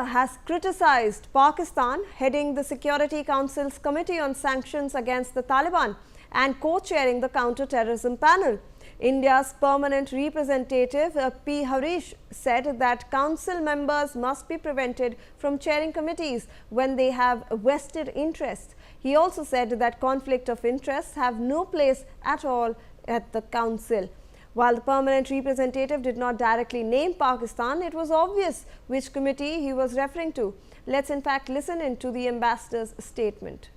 has criticized Pakistan, heading the Security Council's Committee on Sanctions against the Taliban and co-chairing the counter-terrorism panel. India's permanent representative P. Harish said that council members must be prevented from chairing committees when they have vested interests. He also said that conflict of interests have no place at all at the council. While the permanent representative did not directly name Pakistan, it was obvious which committee he was referring to. Let's in fact listen in to the ambassador's statement.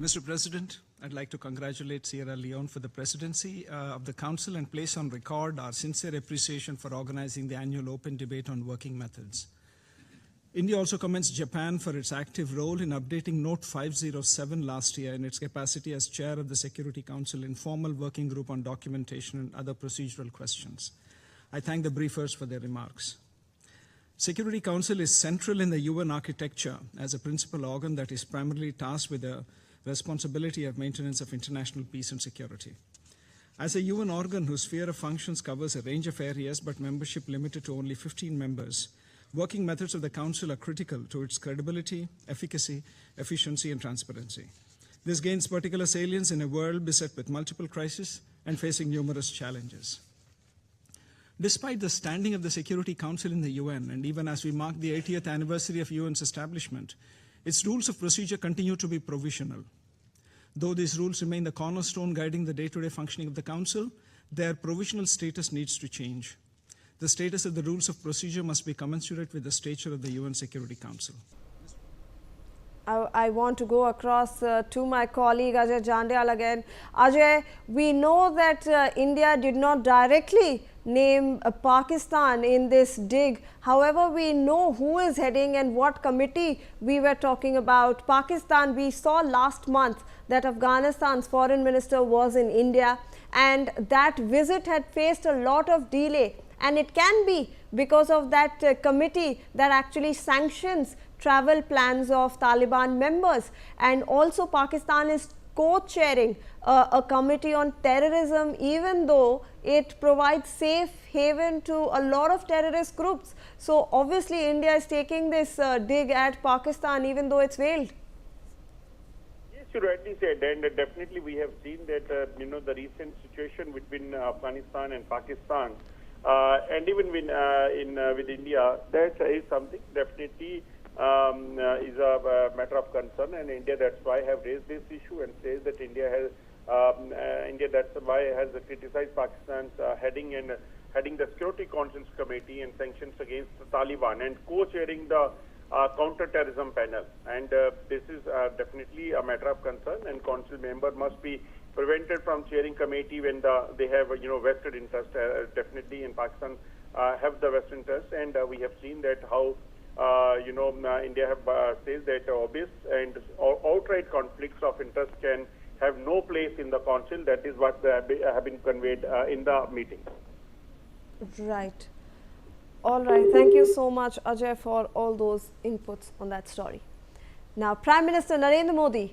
Mr. President, I'd like to congratulate Sierra Leone for the presidency of the Council and place on record our sincere appreciation for organizing the annual open debate on working methods. India also commends Japan for its active role in updating Note 507 last year in its capacity as chair of the Security Council Informal Working Group on Documentation and Other Procedural Questions. I thank the briefers for their remarks. Security Council is central in the UN architecture as a principal organ that is primarily tasked with the responsibility of maintenance of international peace and security. As a UN organ whose sphere of functions covers a range of areas but membership limited to only 15 members, working methods of the Council are critical to its credibility, efficacy, efficiency, and transparency. This gains particular salience in a world beset with multiple crises and facing numerous challenges. Despite the standing of the Security Council in the UN, and even as we mark the 80th anniversary of UN's establishment, its rules of procedure continue to be provisional. Though these rules remain the cornerstone guiding the day-to-day functioning of the Council, their provisional status needs to change. The status of the rules of procedure must be commensurate with the stature of the UN Security Council. I want to go across to my colleague Ajay Jandyal again. Ajay, we know that India did not directly name Pakistan in this dig. However, we know who is heading and what committee we were talking about. Pakistan, we saw last month that Afghanistan's foreign minister was in India, and that visit had faced a lot of delay. And it can be because of that committee that actually sanctions travel plans of Taliban members. And also Pakistan is co-chairing a committee on terrorism, even though it provides safe haven to a lot of terrorist groups. So obviously India is taking this dig at Pakistan, even though it's veiled. Yes, you rightly said, and definitely we have seen that the recent situation between Afghanistan and Pakistan, and even with India, that is something definitely is a matter of concern, and India that's why have raised this issue and says that India that's why has criticized Pakistan's heading the Security Council's committee and sanctions against the Taliban and co-chairing the counter-terrorism panel, and this is definitely a matter of concern, and council member must be prevented from chairing committee when they have vested interest. Definitely in Pakistan have the vested interest, and we have seen that how India have says that obvious and outright conflicts of interest can have no place in the council. That is what have been conveyed in the meeting. Right. All right. Thank you so much, Ajay, for all those inputs on that story. Now, Prime Minister Narendra Modi